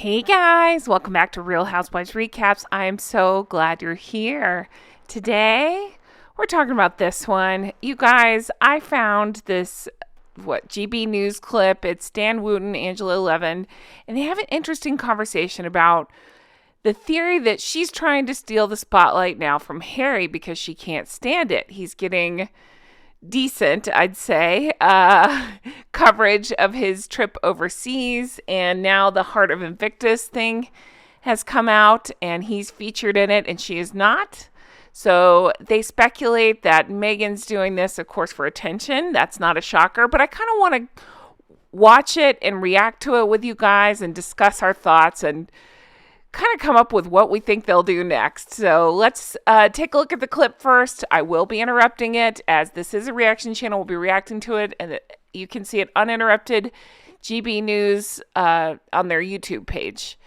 Hey guys, welcome back to Real Housewives Recaps. I am so glad you're here. Today, we're talking about this one. You guys, I found this, GB News clip. It's Dan Wooten, Angela Levin, and they have an interesting conversation about the theory that she's trying to steal the spotlight now from Harry because she can't stand it. He's getting decent, I'd say, coverage of his trip overseas, and now the Heart of Invictus thing has come out and he's featured in it and she is not. So they speculate that Meghan's doing this, of course, for attention. That's not a shocker, but I kind of want to watch it and react to it with you guys and discuss our thoughts and kind of come up with what we think they'll do next. So let's take a look at the clip first. I will be interrupting it as this is a reaction channel. We'll be reacting to it, and you can see it uninterrupted, GB News on their YouTube page.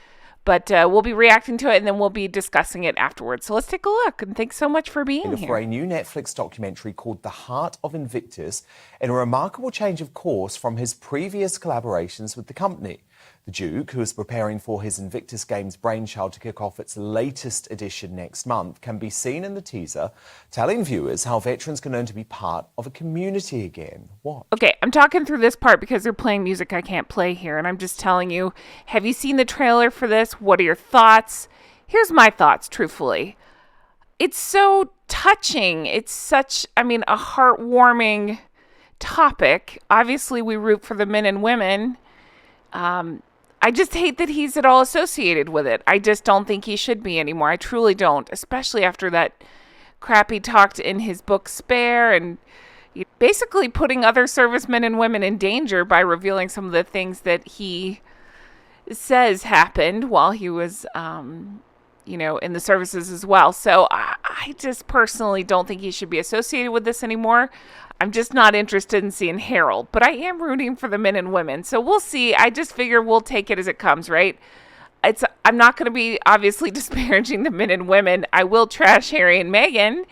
But we'll be reacting to it, and then we'll be discussing it afterwards. So let's take a look, and thanks so much for being here. For a new Netflix documentary called The Heart of Invictus, in a remarkable change of course from his previous collaborations with the company. The Duke, who is preparing for his Invictus Games brainchild to kick off its latest edition next month, can be seen in the teaser telling viewers how veterans can learn to be part of a community again. What? Okay, I'm talking through this part because they're playing music I can't play here, and I'm just telling you, have you seen the trailer for this? What are your thoughts? Here's my thoughts, truthfully. It's so touching. It's such, a heartwarming topic. Obviously, we root for the men and women. I just hate that he's at all associated with it. I just don't think he should be anymore. I truly don't, especially after that crap he talked in his book Spare and basically putting other servicemen and women in danger by revealing some of the things that he says happened while he was, in the services as well. So I just personally don't think he should be associated with this anymore. I'm just not interested in seeing Harold, but I am rooting for the men and women. So we'll see. I just figure we'll take it as it comes, right? I'm not going to be obviously disparaging the men and women. I will trash Harry and Meghan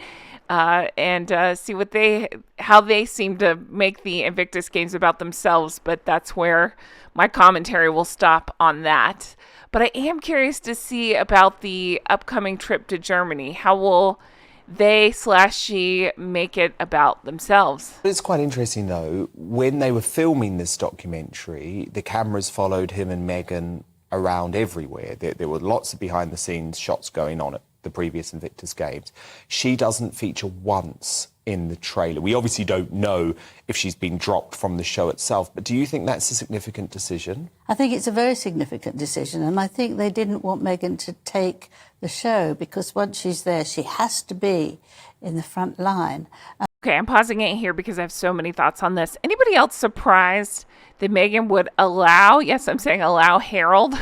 and see how they seem to make the Invictus Games about themselves. But that's where my commentary will stop on that. But I am curious to see about the upcoming trip to Germany. How will they/she make it about themselves? It's quite interesting, though. When they were filming this documentary, the cameras followed him and Meghan around everywhere. There were lots of behind-the-scenes shots going on at the previous Invictus Games. She doesn't feature once in the trailer. We obviously don't know if she's been dropped from the show itself, but do you think that's a significant decision? I think it's a very significant decision, and I think they didn't want Meghan to take the show because once she's there, she has to be in the front line. Okay, I'm pausing it here because I have so many thoughts on this. Anybody else surprised that Meghan would allow Harold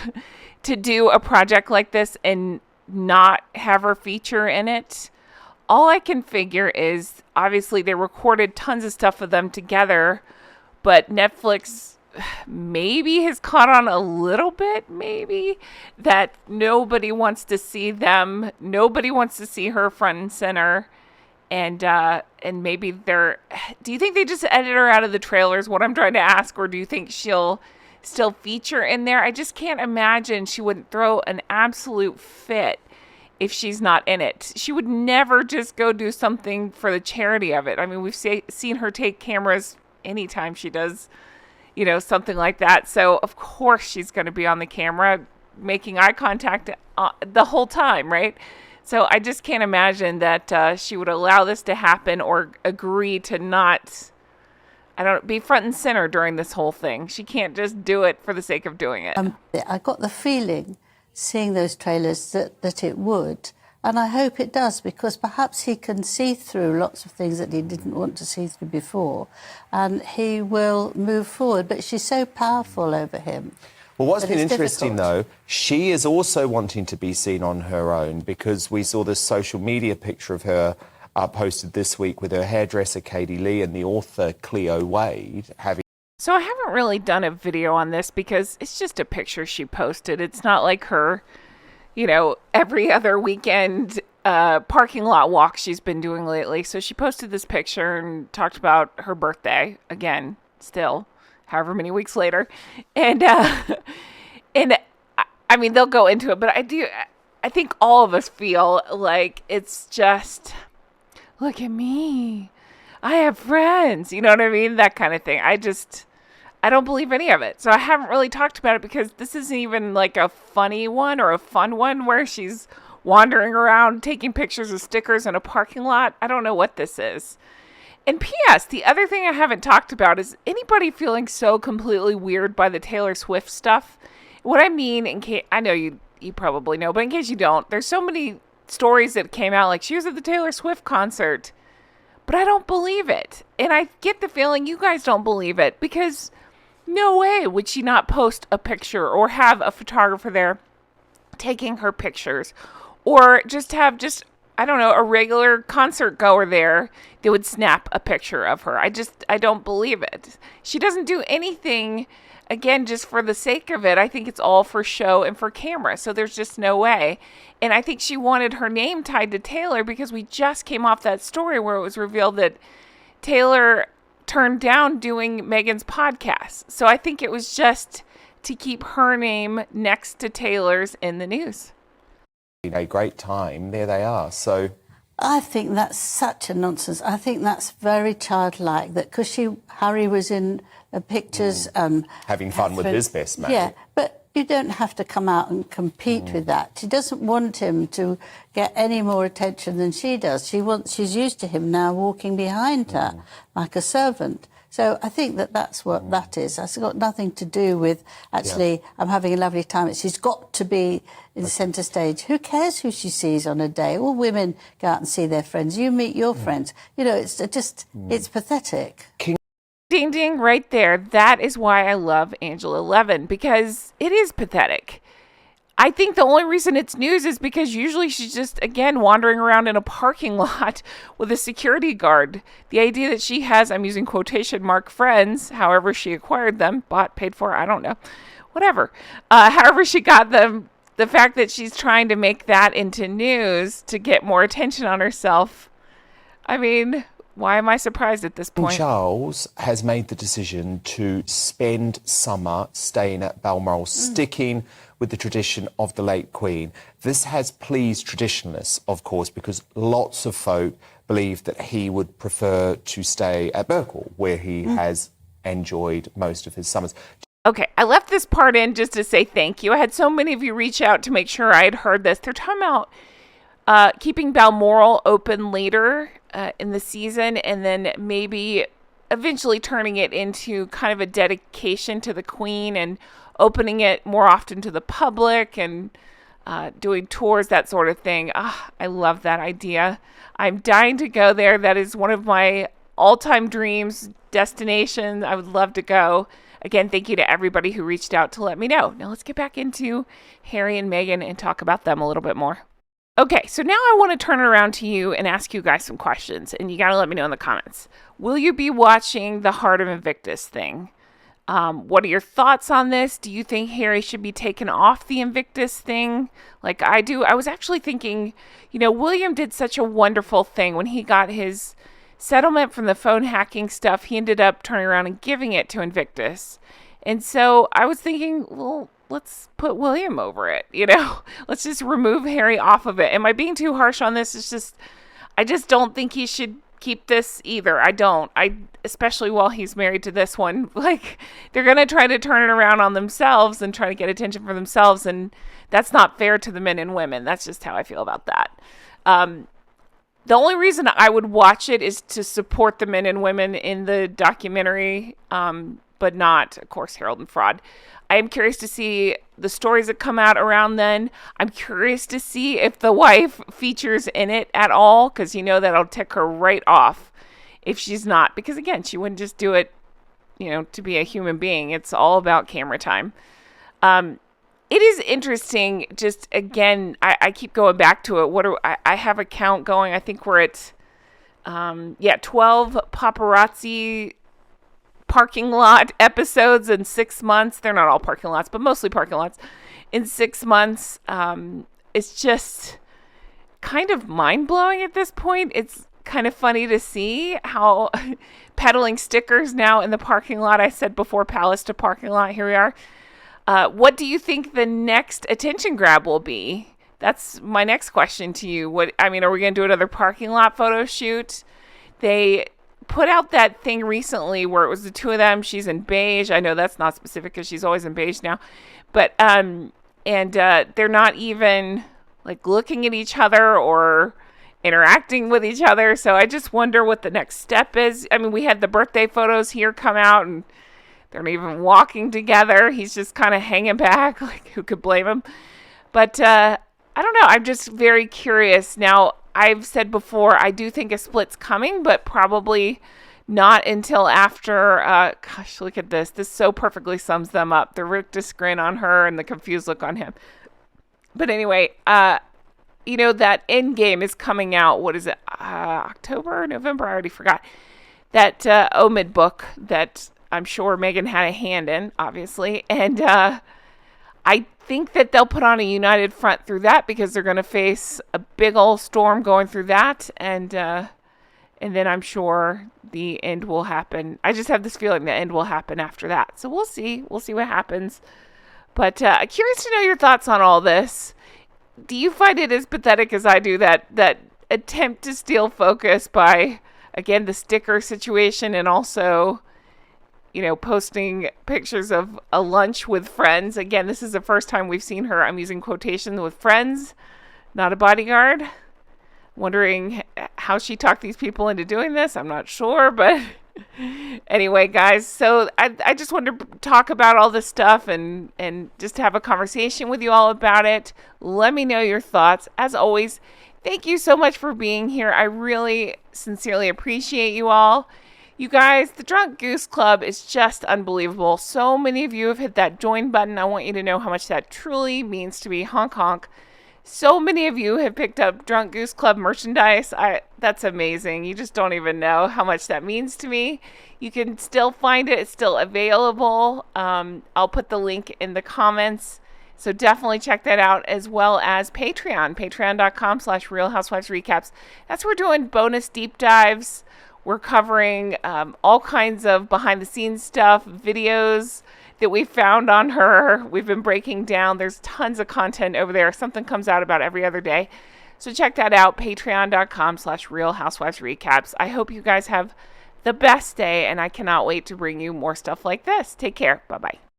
to do a project like this and not have her feature in it? All I can figure is, obviously, they recorded tons of stuff of them together, but Netflix maybe has caught on a little bit, maybe, that nobody wants to see them. Nobody wants to see her front and center. And maybe do you think they just edit her out of the trailers, what I'm trying to ask, or do you think she'll still feature in there? I just can't imagine she wouldn't throw an absolute fit if she's not in it. She would never just go do something for the charity of it. I mean, we've seen her take cameras anytime she does, something like that. So, of course, she's going to be on the camera making eye contact the whole time, right? So I just can't imagine that she would allow this to happen or agree to not, be front and center during this whole thing. She can't just do it for the sake of doing it. I got the feeling, seeing those trailers, that it would. And I hope it does, because perhaps he can see through lots of things that he didn't want to see through before, and he will move forward. But she's so powerful over him. Well, what's been interesting, though, she is also wanting to be seen on her own, because we saw this social media picture of her posted this week with her hairdresser, Katie Lee, and the author, Cleo Wade, having... So I haven't really done a video on this because it's just a picture she posted. It's not like her, every other weekend parking lot walk she's been doing lately. So she posted this picture and talked about her birthday again, still, however many weeks later. And I mean, they'll go into it, but I think all of us feel like it's just, look at me. I have friends. You know what I mean? That kind of thing. I don't believe any of it. So I haven't really talked about it because this isn't even like a funny one or a fun one where she's wandering around taking pictures of stickers in a parking lot. I don't know what this is. And P.S., the other thing I haven't talked about is anybody feeling so completely weird by the Taylor Swift stuff. What I mean, in case, I know you probably know, but in case you don't, there's so many stories that came out like she was at the Taylor Swift concert, but I don't believe it. And I get the feeling you guys don't believe it because no way would she not post a picture or have a photographer there taking her pictures or just have I don't know, a regular concert goer there that would snap a picture of her. I don't believe it. She doesn't do anything, again, just for the sake of it. I think it's all for show and for camera. So there's just no way. And I think she wanted her name tied to Taylor because we just came off that story where it was revealed that Taylor turned down doing Meghan's podcast. So I think it was just to keep her name next to Taylor's in the news. A great time, there they are. So I think that's such a nonsense. I think that's very childlike. That because Harry was in pictures, having fun with his best mate. Yeah, but you don't have to come out and compete with that. She doesn't want him to get any more attention than she does. She's used to him now walking behind her like a servant. So I think that's what that is. That's got nothing to do with actually I'm having a lovely time. She's got to be in the centre stage. Who cares who she sees on a day? All women go out and see their friends. You meet your friends. You know, it's just it's pathetic. Ding, ding, right there. That is why I love Angela Levin, because it is pathetic. I think the only reason it's news is because usually she's just, again, wandering around in a parking lot with a security guard. The idea that she has, I'm using quotation mark, friends, however she acquired them, bought, paid for, I don't know, whatever. However she got them, the fact that she's trying to make that into news to get more attention on herself, I mean, why am I surprised at this point? Charles has made the decision to spend summer staying at Balmoral, sticking with the tradition of the late Queen. This has pleased traditionalists, of course, because lots of folk believe that he would prefer to stay at Berkeley, where he has enjoyed most of his summers. Okay, I left this part in just to say thank you. I had so many of you reach out to make sure I had heard this. They're talking about keeping Balmoral open later in the season and then maybe eventually turning it into kind of a dedication to the Queen and opening it more often to the public and doing tours, that sort of thing. I love that idea. I'm dying to go there. That is one of my all-time dreams, destinations. I would love to go. Again, thank you to everybody who reached out to let me know. Now let's get back into Harry and Meghan and talk about them a little bit more. Okay, so now I want to turn it around to you and ask you guys some questions, and you got to let me know in the comments. Will you be watching the Heart of Invictus thing? What are your thoughts on this? Do you think Harry should be taken off the Invictus thing like I do? I was actually thinking, William did such a wonderful thing when he got his settlement from the phone hacking stuff. He ended up turning around and giving it to Invictus. And so I was thinking, well, let's put William over it, Let's just remove Harry off of it. Am I being too harsh on this? I just don't think he should keep this either. I don't. Especially while he's married to this one. Like, they're going to try to turn it around on themselves and try to get attention for themselves, and that's not fair to the men and women. That's just how I feel about that. The only reason I would watch it is to support the men and women in the documentary, but not, of course, Harold and Fraud. I am curious to see the stories that come out around then. I'm curious to see if the wife features in it at all, because that'll tick her right off if she's not. Because, again, she wouldn't just do it, to be a human being. It's all about camera time. It is interesting, just, again, I keep going back to it. I have a count going. I think we're at, 12 paparazzi parking lot episodes in 6 months. They're not all parking lots, but mostly parking lots in 6 months. It's just kind of mind-blowing at this point. It's kind of funny to see how peddling stickers now in the parking lot. I said before, palace to parking lot. Here we are. What do you think the next attention grab will be? That's my next question to you. Are we going to do another parking lot photo shoot? They put out that thing recently where it was the two of them. She's in beige. I know that's not specific because she's always in beige now. But, they're not even like looking at each other or interacting with each other. So I just wonder what the next step is. I mean, we had the birthday photos here come out and they're not even walking together. He's just kind of hanging back. Like, who could blame him? But I don't know. I'm just very curious. Now, I've said before, I do think a split's coming, but probably not until after, gosh, look at this. This so perfectly sums them up. The rictus grin on her and the confused look on him. But anyway, that end game is coming out. What is it? October, November? I already forgot. That Omid book that I'm sure Meghan had a hand in, obviously. And I think that they'll put on a united front through that because they're going to face a big old storm going through that. And then I'm sure the end will happen. I just have this feeling the end will happen after that. So we'll see. We'll see what happens. But curious to know your thoughts on all this. Do you find it as pathetic as I do, that attempt to steal focus by, again, the sticker situation and also, posting pictures of a lunch with friends? Again, this is the first time we've seen her, I'm using quotation, with friends, not a bodyguard. Wondering how she talked these people into doing this. I'm not sure, but anyway, guys, so I just wanted to talk about all this stuff and just have a conversation with you all about it. Let me know your thoughts. As always, thank you so much for being here. I really sincerely appreciate you all. You guys, the Drunk Goose Club is just unbelievable. So many of you have hit that join button. I want you to know how much that truly means to me. Honk, honk. So many of you have picked up Drunk Goose Club merchandise. That's amazing. You just don't even know how much that means to me. You can still find it. It's still available. I'll put the link in the comments. So definitely check that out, as well as Patreon. Patreon.com/Real Housewives Recaps. That's where we're doing bonus deep dives. We're covering all kinds of behind-the-scenes stuff, videos that we found on her. We've been breaking down. There's tons of content over there. Something comes out about every other day. So check that out, patreon.com/Real Housewives Recaps. I hope you guys have the best day, and I cannot wait to bring you more stuff like this. Take care. Bye-bye.